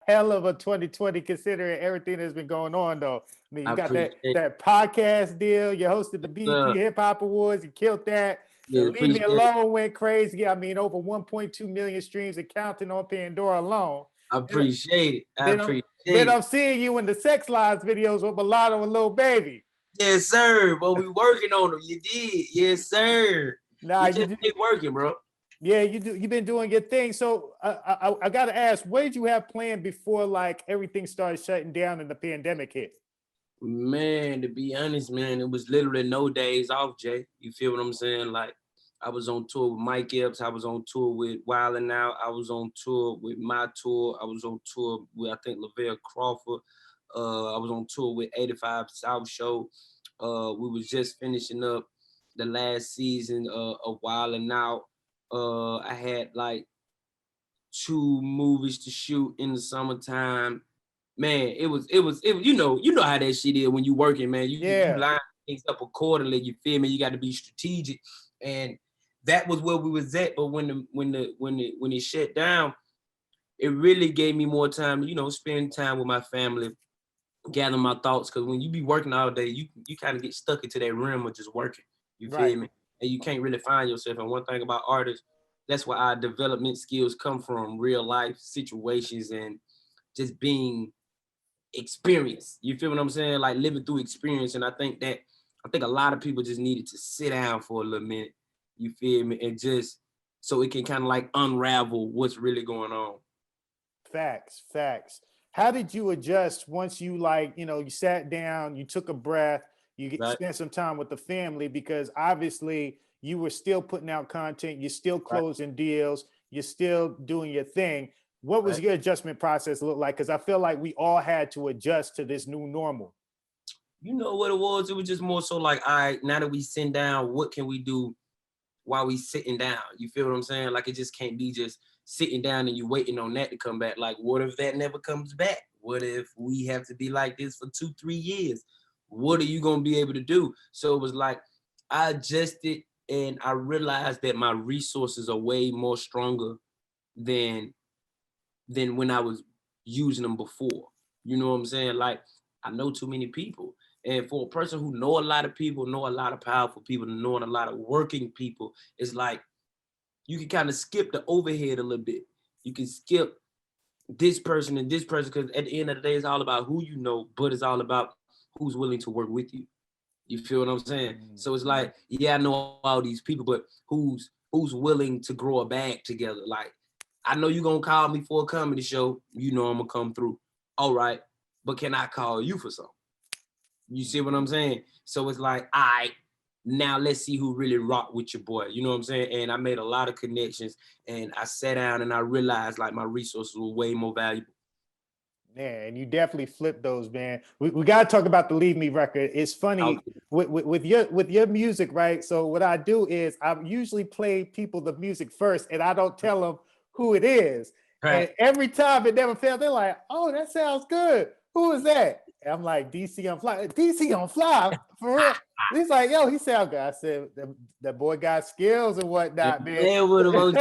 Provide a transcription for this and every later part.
hell of a 2020 considering everything that's been going on, though. I mean, I you got appreciate it. that podcast deal. You hosted the BET Uh, Hip Hop Awards. You killed that. The yeah, Leave Me appreciate it. Alone went crazy. I mean, over 1.2 million streams and counting on Pandora alone. I And appreciate it. I then I'm appreciate then it. I'm seeing you in the Sex Lives videos with Mulatto and Lil Baby. Yes, sir. But we working on them. You did. Yes, sir. Nah, We you just do. keep working, bro. Yeah, you do. You've been doing your thing. So I got to ask, what did you have planned before like everything started shutting down and the pandemic hit? Man, to be honest, man, it was literally no days off, Jay. You feel what I'm saying? Like, I was on tour with Mike Epps. I was on tour with Wild 'N Out. I was on tour with my tour. I was on tour with, I think, Lavelle Crawford. I was on tour with 85 South Show. We was just finishing up the last season of Wild 'N Out. I had like 2 movies to shoot in the summertime. Man, it was you know how that shit is when you working, man. You Yeah, line things up accordingly, you feel me? You got to be strategic. And that was where we was at. But when it shut down, it really gave me more time, spend time with my family, gather my thoughts. Cause when you be working all day, you kind of get stuck into that realm of just working. You right. feel me? And you can't really find yourself. And one thing about artists, that's where our development skills come from, real life situations and just being experience. You feel what I'm saying? Like living through experience. And I think a lot of people just needed to sit down for a little minute. You feel me? And just so it can kind of like unravel what's really going on. Facts, facts. How did you adjust once you like, you sat down, you took a breath, Right? spent some time with the family because obviously you were still putting out content, you're still Right. closing deals, you're still doing your thing. What was Right. your adjustment process look like? Because I feel like we all had to adjust to this new normal. You know what it was? It was just more so like, all right, now that we sit down, what can we do while we sitting down? You feel what I'm saying? Like it just can't be just sitting down and you waiting on that to come back. Like, what if that never comes back? What if we have to be like this for 2-3 years? What are you gonna be able to do? So it was like I adjusted and I realized that my resources are way more stronger than when I was using them before. You know what I'm saying? Like I know too many people. And for a person who know a lot of people, know a lot of powerful people, knowing a lot of working people, it's like you can kind of skip the overhead a little bit. You can skip this person and this person because at the end of the day, it's all about who you know, but it's all about who's willing to work with you. You feel what I'm saying? So it's like, yeah, I know all these people, but who's willing to grow a bag together? Like, I know you're gonna call me for a comedy show. You know I'm gonna come through. All right, but can I call you for something? You see what I'm saying? So it's like, all right, now let's see who really rock with your boy. You know what I'm saying? And I made a lot of connections and I sat down and I realized like my resources were way more valuable. Yeah, and you definitely flipped those, man. We got to talk about the Leave Me record. It's funny Okay. with your music, right? So what I do is I usually play people the music first, and I don't tell them who it is. And Right. every time it never fails, they're like, "Oh, that sounds good. Who is that?" And I'm like, "DC on Fly." DC on Fly for real. He's like, "Yo, he sound good." I said, "That boy got skills and whatnot, man." Yeah, with him, OG.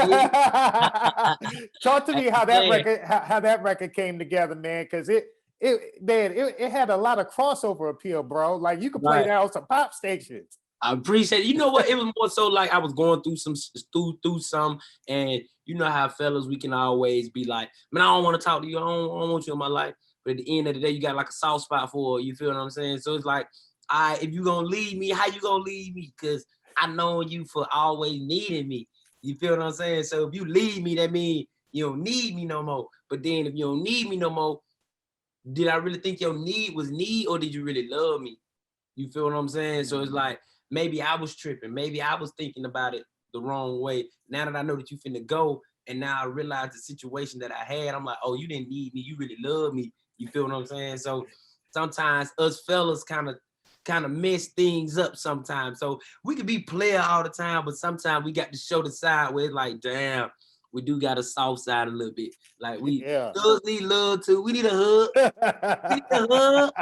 Talk to me how that Man, record how that record came together, man. Because it had a lot of crossover appeal, bro. Like you could play right. that on some pop stations. I appreciate it. You know what? It was more so like I was going through some, and you know how fellas we can always be like, man, I don't want to talk to you. I don't want you in my life. But at the end of the day, you got like a soft spot for it. You feel what I'm saying? So it's like, if you gonna leave me, how you gonna leave me? Because I know you for always needing me. You feel what I'm saying? So if you leave me, that means you don't need me no more. But then if you don't need me no more, did I really think your need was need, or did you really love me? You feel what I'm saying? So it's like, maybe I was tripping. Maybe I was thinking about it the wrong way. Now that I know that you finna go, and now I realize the situation that I had, I'm like, oh, you didn't need me. You really love me. You feel what I'm saying? So sometimes us fellas kind of mess things up sometimes. So we could be player all the time, but sometimes we got to show the side where it's like, damn, we do got a soft side a little bit. Like we Yeah. need love too. We need a hug. We need a hug.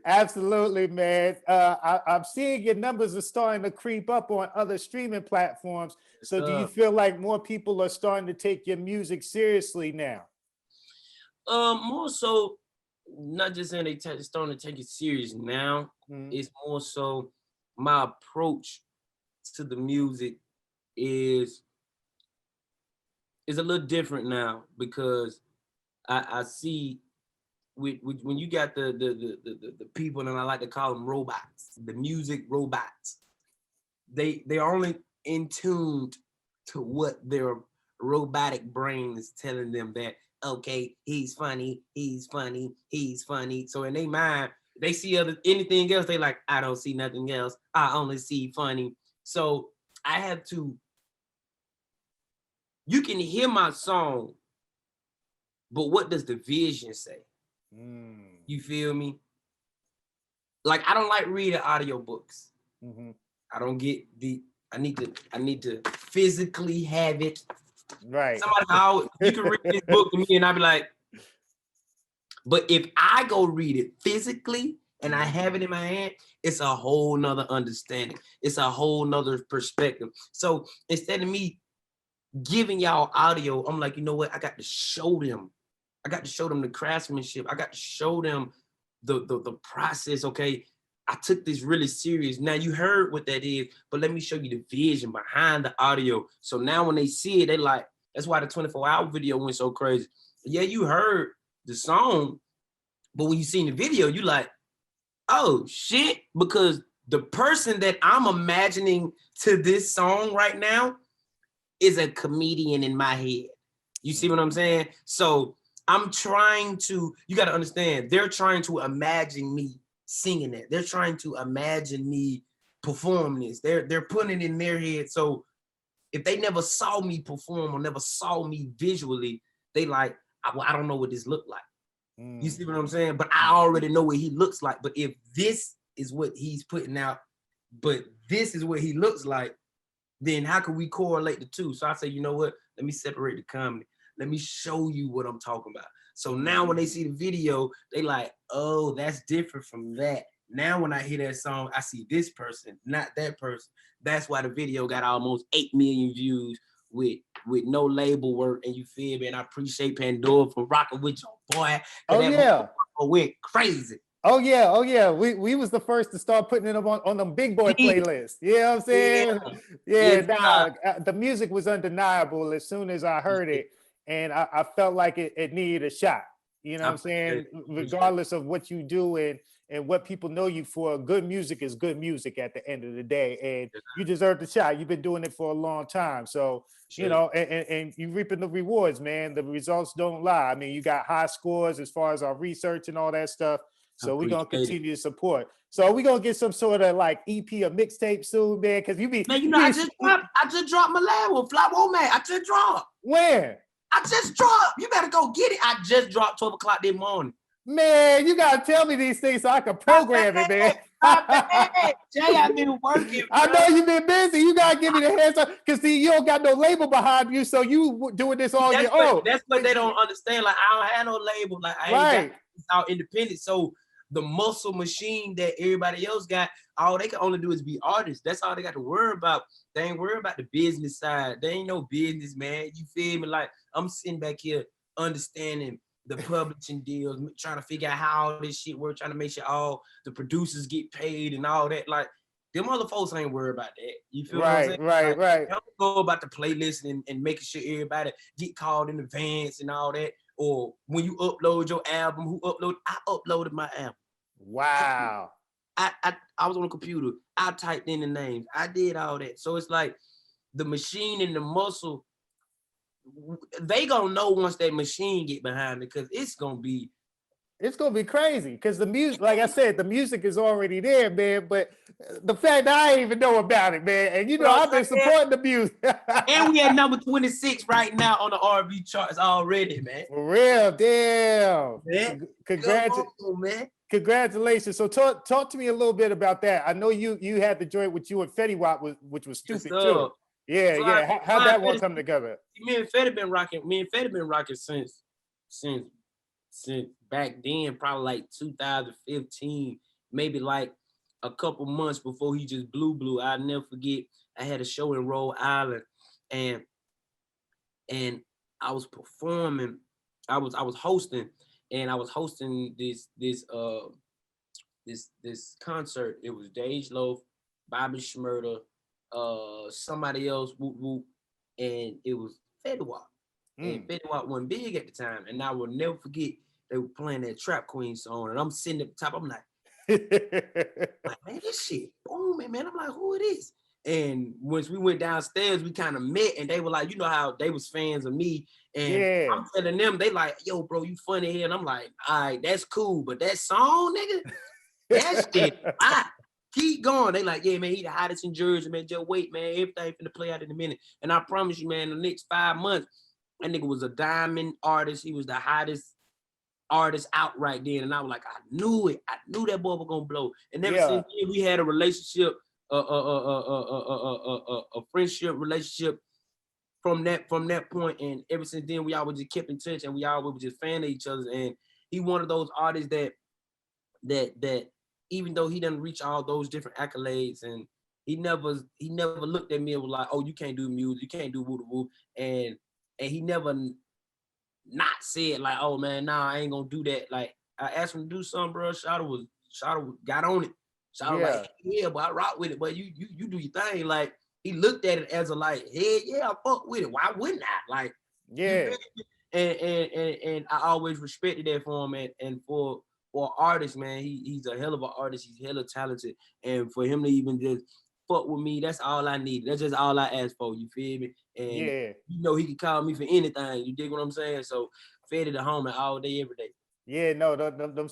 Absolutely, man. I'm seeing your numbers are starting to creep up on other streaming platforms. So do you feel like more people are starting to take your music seriously now? More so, not just saying they starting to take it serious now. It's more so my approach to the music is a little different now because I see with when you got the people, and I like to call them robots, the music robots. They're only in tune to what their robotic brain is telling them that, okay, he's funny, he's funny, he's funny. So in their mind, they see anything else, they like, I don't see nothing else. I only see funny. So I have to, you can hear my song, but what does the vision say? You feel me? Like, I don't like reading audiobooks. I don't get I need to physically have it. Right. Somebody, you can read this book to me and I'll be like, but if I go read it physically and I have it in my hand, it's a whole nother understanding. It's a whole nother perspective. So instead of me giving y'all audio, I'm like, you know what? I got to show them. I got to show them the craftsmanship. I got to show them the process. Okay, I took this really serious. Now you heard what that is, but let me show you the vision behind the audio. So now when they see it, they like, that's why the 24-hour video went so crazy. Yeah, you heard the song, but when you seen the video, you like, oh shit, because the person that I'm imagining to this song right now is a comedian in my head. You see what I'm saying? So I'm trying to, you got to understand, they're trying to imagine me singing it. They're trying to imagine me perform this. They're putting it in their head. So if they never saw me perform or never saw me visually, they like, I don't know what this looked like. You see what I'm saying? But I already know what he looks like. But if this is what he's putting out, but this is what he looks like, then how can we correlate the two? So I say, you know what? Let me separate the comedy. Let me show you what I'm talking about. So now when they see the video, they like, oh, that's different from that. Now when I hear that song, I see this person, not that person. That's why the video got almost 8 million views with no label work. And you feel me? And I appreciate Pandora for rocking with your boy. Oh yeah, went crazy. Oh yeah. We was the first to start putting it up on the big boy playlist. You know what I'm saying? Yeah. The music was undeniable as soon as I heard it, and I felt like it needed a shot. You know what I'm saying? Regardless of what you do and what people know you for, good music is good music at the end of the day, and you deserve the shot. You've been doing it for a long time, so you know, and you reaping the rewards, man. The results don't lie. I mean, you got high scores as far as our research and all that stuff. So we're gonna continue to support. So we're gonna get some sort of like EP or mixtape soon, man. Cause you be, man, you know, I just dropped my last one, Fly Woman. Man, I just dropped. When? I just dropped. You better go get it. I just dropped 12 o'clock this morning. Man, you gotta tell me these things so I can program it, man. Jay, I've been working. Bro. I know you've been busy. You gotta give me the hands up, cause see, you don't got no label behind you, so you doing this all your own. That's what they don't understand. Like, I don't have no label. Like, I ain't got it's out independent. So the muscle machine that everybody else got, all they can only do is be artists. That's all they got to worry about. They ain't worry about the business side. They ain't no business, man. You feel me? Like, I'm sitting back here understanding the publishing deals, trying to figure out how all this shit works, trying to make sure all the producers get paid and all that. Like, them other folks ain't worried about that. You feel what I'm saying? Right. They don't go about the playlist and making sure everybody get called in advance and all that. Or when you upload your album, I uploaded my album. Wow. I was on the computer. I typed in the names. I did all that. So it's like the machine and the muscle, they gonna know once that machine get behind it, because it's gonna be crazy. Because the music, like I said, the music is already there, man. But the fact that I didn't even know about it, man, and you know, I've been supporting the music. And we at number 26 right now on the R&B charts already, man. For real, damn. Man. Congratulations. So talk to me a little bit about that. I know you had the joint with you and Fetty Wap, which was stupid too. Yeah. How'd that one come together? Me and Fetty been rocking since back then, probably like 2015, maybe like a couple months before he just blew. I'll never forget, I had a show in Rhode Island, and I was performing, I was hosting, and I was hosting this concert. It was Dej Loaf, Bobby Shmurda, somebody else, whoop whoop, and it was Fetty Wap. And Fetty Wap wasn't big at the time, and I will never forget they were playing that Trap Queen song, and I'm sitting at the top. I'm like, man, this shit booming, man. I'm like, who it is? And once we went downstairs, we kind of met, and they were like, you know how they was fans of me, and I'm telling them, they like, yo, bro, you funny here, and I'm like, all right, that's cool, but that song, nigga, that shit, keep going. They like, yeah, man, he the hottest in Jersey, man. Just wait, man, everything finna play out in a minute. And I promise you, man, the next 5 months, that nigga was a diamond artist. He was the hottest artist out right then. And I was like, I knew it. I knew that boy was gonna blow. And ever since then, we had a relationship, a friendship relationship from that point. And ever since then, we always just kept in touch, and we always were just fan of each other. And he one of those artists that even though he didn't reach all those different accolades, and he never looked at me and was like, oh, you can't do music, you can't do woo woo, and he never not said like, oh man, nah, I ain't gonna do that. Like, I asked him to do something, bro. Shawty got on it. Shawty like, yeah, but I rock with it, but you do your thing. Like, he looked at it as a like, hey, yeah, I fuck with it. Why wouldn't I? Like, and I always respected that for him, and for an artist, man, he's a hell of an artist. He's hella talented, and for him to even just fuck with me, that's all I needed. That's just all I asked for. You feel me? And you know, he could call me for anything. You dig what I'm saying? So Fetty the homie all day, every day. Yeah, no, them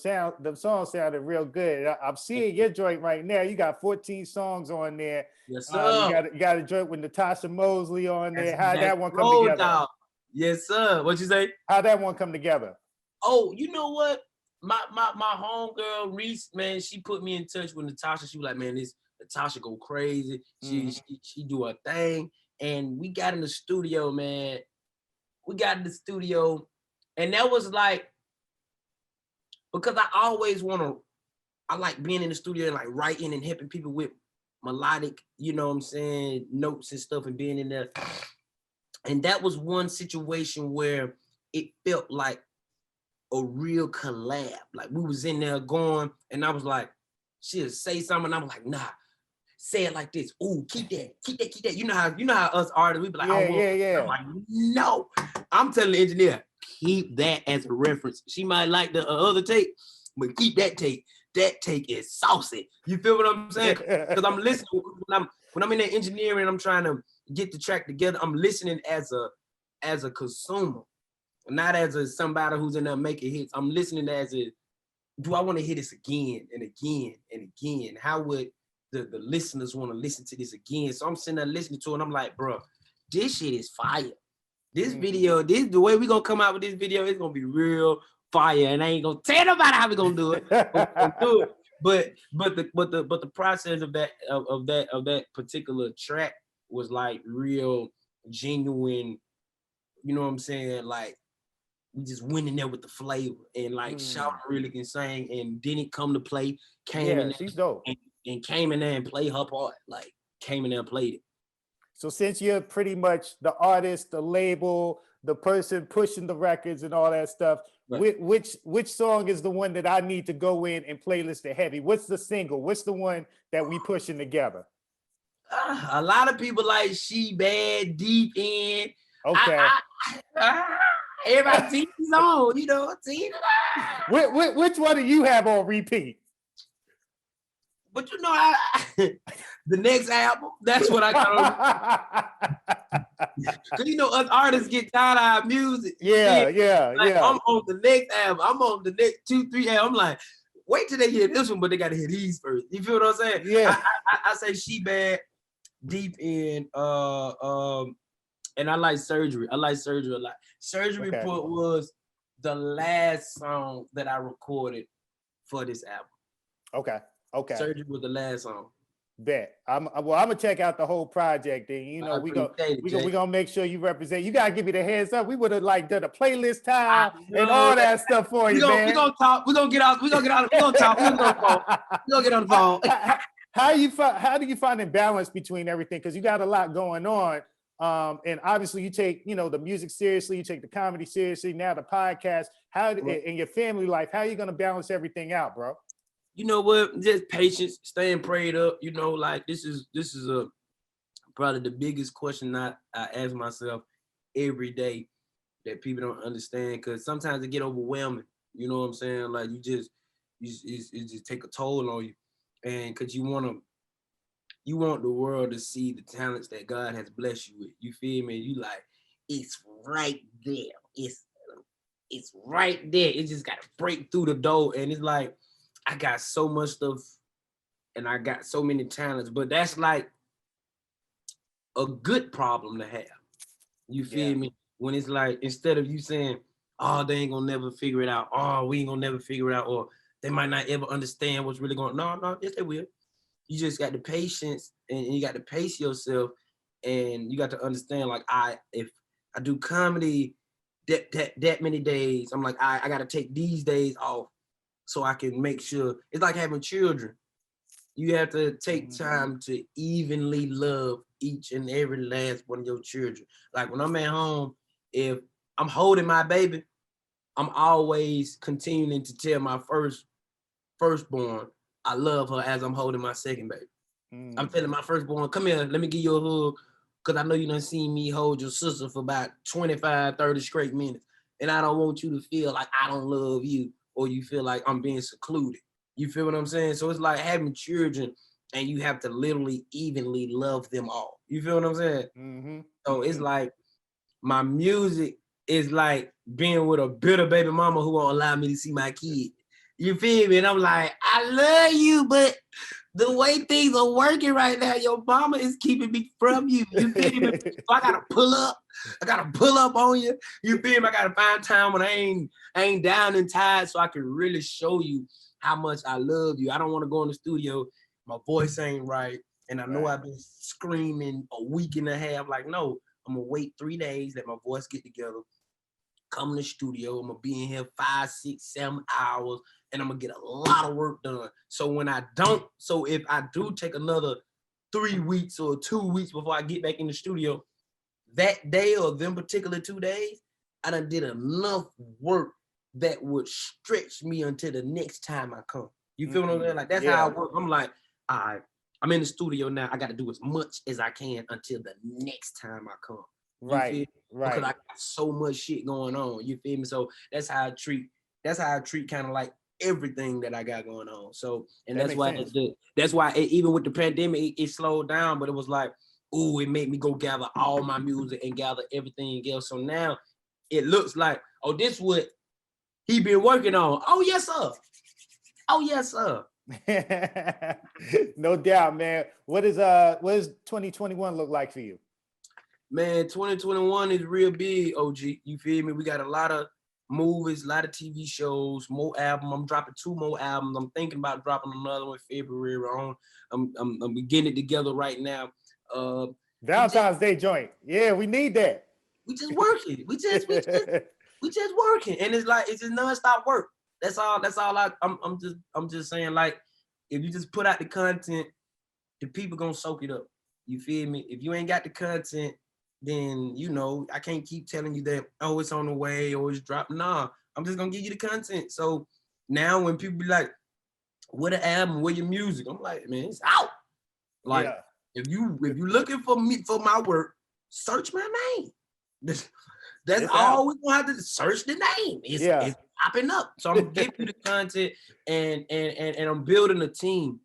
songs sounded real good. I'm seeing your joint right now. You got 14 songs on there. Yes, sir. You got a joint with Natasha Mosley on there. How'd that one come together? Dog. Yes, sir. What you say? How'd that one come together? Oh, you know what? My homegirl Reese, man, she put me in touch with Natasha. She was like, man, this Natasha go crazy. She do her thing. And we got in the studio, man. And that was like, because I like being in the studio and like writing and helping people with melodic, you know what I'm saying, notes and stuff, and being in there. And that was one situation where it felt like a real collab. Like, we was in there going, and I was like, she'll say something, and I was like, nah, say it like this. Ooh, keep that. You know how us artists, we be like, yeah. I'm like, no. I'm telling the engineer, keep that as a reference. She might like the other take, but keep that take. That take is saucy. You feel what I'm saying? Because I'm listening when I'm in that engineering, I'm trying to get the track together. I'm listening as a consumer, not as somebody who's in there making hits. I'm listening as do I want to hear this again and again and again? How would the listeners want to listen to this again? So I'm sitting there listening to it, and I'm like, bro, this shit is fire. This video, the way we gonna come out with this video, it's gonna be real fire, and I ain't gonna tell nobody how we gonna do it. But the process of that particular track was like real genuine. You know what I'm saying? Like, we just went in there with the flavor, and like Shout really can sing, and didn't come to play. Came in there, she's dope. And came in there and played her part. Like, came in there and played it. So since you're pretty much the artist, the label, the person pushing the records and all that stuff, right, which song is the one that I need to go in and playlist it heavy? What's the single? What's the one that we pushing together? A lot of people like She Bad, Deep In. Okay. Everybody teams on, you know. Which one do you have on repeat? But you know, the next album, that's what I got on. Because you know, us artists get tired of our music. Yeah. I'm on the next album. I'm on the next 2-3 albums. I'm like, wait till they hear this one, but they gotta hear these first. You feel what I'm saying? Yeah. I say She Bad, Deep In, and I like Surgery. I like Surgery a lot. Surgery Report was the last song that I recorded for this album. Okay. Surgery was the last song. Bet. I'm gonna check out the whole project. Then we gonna make sure you represent. You gotta give me the heads up. We would have like done a playlist time and all that stuff for you, man. We're gonna talk. We're gonna get out. We're gonna talk. We're gonna get on the phone. How do you find a balance between everything? Because you got a lot going on. And obviously you take, you know, the music seriously, you take the comedy seriously, now the podcast. How in your family life, how are you gonna balance everything out, bro? You know what? Just patience, staying prayed up. You know, like this is a probably the biggest question I ask myself every day that people don't understand, because sometimes it get overwhelming. You know what I'm saying? Like it just take a toll on you, and because you want the world to see the talents that God has blessed you with. You feel me? You like, it's right there. It's right there. It just got to break through the door. And it's like, I got so much stuff and I got so many talents, but that's like a good problem to have. You feel me? When it's like, instead of you saying, oh, they ain't gonna never figure it out. Oh, we ain't gonna never figure it out. Or they might not ever understand what's really going on. No, yes, they will. You just got the patience and you got to pace yourself, and you got to understand, like, if I do comedy that many days, I'm like, I got to take these days off so I can make sure. It's like having children. You have to take time to evenly love each and every last one of your children. Like when I'm at home, if I'm holding my baby, I'm always continuing to tell my firstborn, I love her as I'm holding my second baby. I'm telling my firstborn, come here, let me give you a hug, because I know you done seen me hold your sister for about 25, 30 straight minutes. And I don't want you to feel like I don't love you, or you feel like I'm being secluded. You feel what I'm saying? So it's like having children, and you have to literally evenly love them all. You feel what I'm saying? So it's like my music is like being with a bitter baby mama who won't allow me to see my kid. You feel me? And I'm like, I love you, but the way things are working right now, your mama is keeping me from you. You feel me? So I gotta pull up. I gotta pull up on you. You feel me? I gotta find time when I ain't down and tired, so I can really show you how much I love you. I don't want to go in the studio, my voice ain't right, and I know I've been screaming a week and a half. Like, no, I'm gonna wait 3 days, let my voice get together, come in the studio. I'm gonna be in here 5, 6, 7 hours, and I'm gonna get a lot of work done. So if I do take another 3 weeks or 2 weeks before I get back in the studio, that day or them particular 2 days, I done did enough work that would stretch me until the next time I come. You feel what I'm saying? Like, that's how I work. I'm like, all right, I'm in the studio now. I got to do as much as I can until the next time I come. Right. Because I got so much shit going on. You feel me? So that's how I treat kind of like everything that I got going on. So, and that's why even with the pandemic, it slowed down, but it was like, ooh, it made me go gather all my music and gather everything else. So now it looks like, oh, this what he been working on. Oh, yes, sir. Oh, yes, sir. No doubt, man. What does 2021 look like for you? Man, 2021 is real big, OG. You feel me? We got a lot of movies, a lot of TV shows, more albums. I'm dropping 2 more albums. I'm thinking about dropping another one in February. I'm getting it together right now. Valentine's Day joint. Yeah, we need that. We just working. We just working, and it's just nonstop work. That's all. I'm just saying, like, if you just put out the content, the people gonna soak it up. You feel me? If you ain't got the content, then, you know, I can't keep telling you that, oh, it's on the way or it's dropping. Nah, I'm just gonna give you the content. So now when people be like, what an album, where your music? I'm like, man, it's out. Like, if you looking for me for my work, search my name. That's all we're gonna have to search the name. It's popping up. So I'm gonna give you the content, and I'm building a team.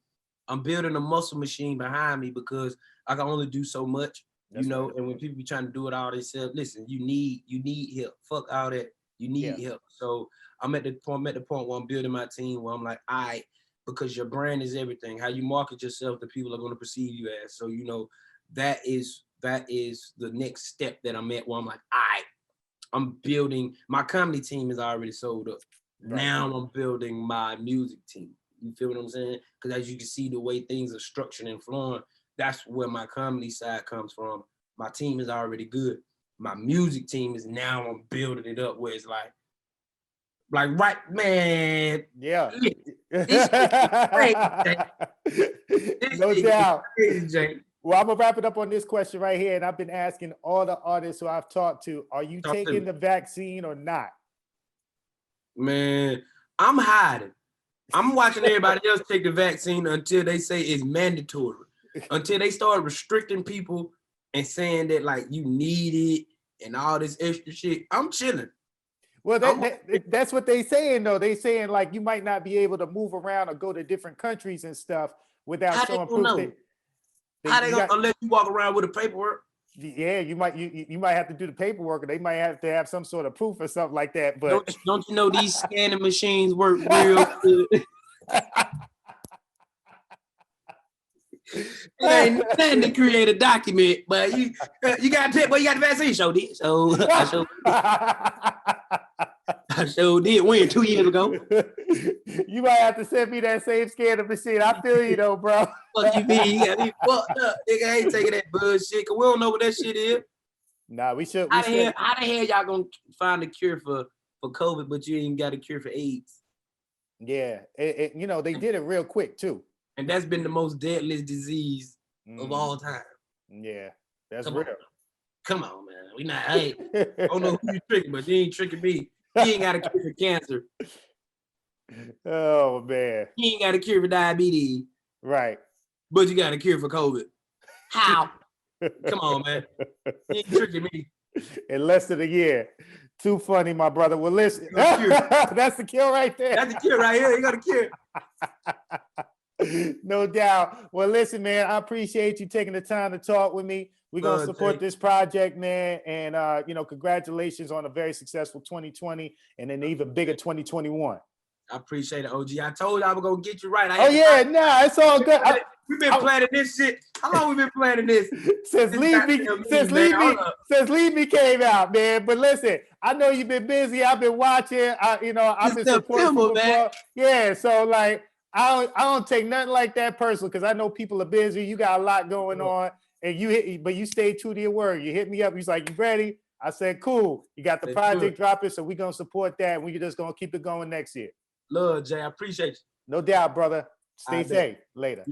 I'm building a muscle machine behind me, because I can only do so much. You know, and when people be trying to do it all themselves, listen, you need help. Fuck all that. You need help. So I'm at the point where I'm building my team, where I'm like, all right, because your brand is everything. How you market yourself, the people are going to perceive you as. So, you know, that is the next step that I'm at, where I'm like, all right, I'm building, my comedy team is already sold up. Now I'm building my music team. You feel what I'm saying? Because as you can see, the way things are structured and flowing, that's where my comedy side comes from. My team is already good. My music team is now, I'm building it up where it's like right, man. Yeah. This is crazy, Jay. No doubt. Crazy, Jay. Well, I'm gonna wrap it up on this question right here, and I've been asking all the artists who I've talked to: are you taking the vaccine or not? Man, I'm hiding. I'm watching everybody else take the vaccine until they say it's mandatory. Until they start restricting people and saying that like you need it and all this extra shit. I'm chilling. Well, that's what they saying though. They saying like you might not be able to move around or go to different countries and stuff without showing proof. How they gonna let you walk around with a paperwork? Yeah, you might have to do the paperwork, or they might have to have some sort of proof or something like that. But don't you know these scanning machines work real good? It ain't nothing to create a document, but you got to you got the vaccine. So did. So I sure did win 2 years ago. You might have to send me that same scanner machine. I feel you though, bro. Fuck you mean? You got me fucked up. Nigga, I ain't taking that bullshit because we don't know what that shit is. Nah, we should. How the hell y'all gonna find a cure for COVID, but you ain't got a cure for AIDS? Yeah, you know, they did it real quick too. And that's been the most deadliest disease of all time. Yeah, that's real. Come on, man. We not, I don't know who you tricking, but you ain't tricking me. He ain't got a cure for cancer. Oh, man. He ain't got a cure for diabetes. Right. But you got a cure for COVID. How? Come on, man. You ain't tricking me. In less than a year. Too funny, my brother. Well, listen. That's the cure right there. That's the cure right here. You got a cure. No doubt. Well, listen, man, I appreciate you taking the time to talk with me. We're going to support this project, man. And, you know, congratulations on a very successful 2020 and an even bigger 2021. I appreciate it, OG. I told you I was going to get you right. It's all good. We've been planning this shit. How long we been planning this? Since Leave Me came out, man. But listen, I know you've been busy. I've been watching. I've been supporting from before. Yeah, so like, I don't take nothing like that personal because I know people are busy. You got a lot going on, and but you stayed true to your word. You hit me up. He's like, "You ready?" I said, "Cool." You got the project dropping, so we're gonna support that. And we're just gonna keep it going next year. Love, Jay. I appreciate you. No doubt, brother. Stay safe. Later.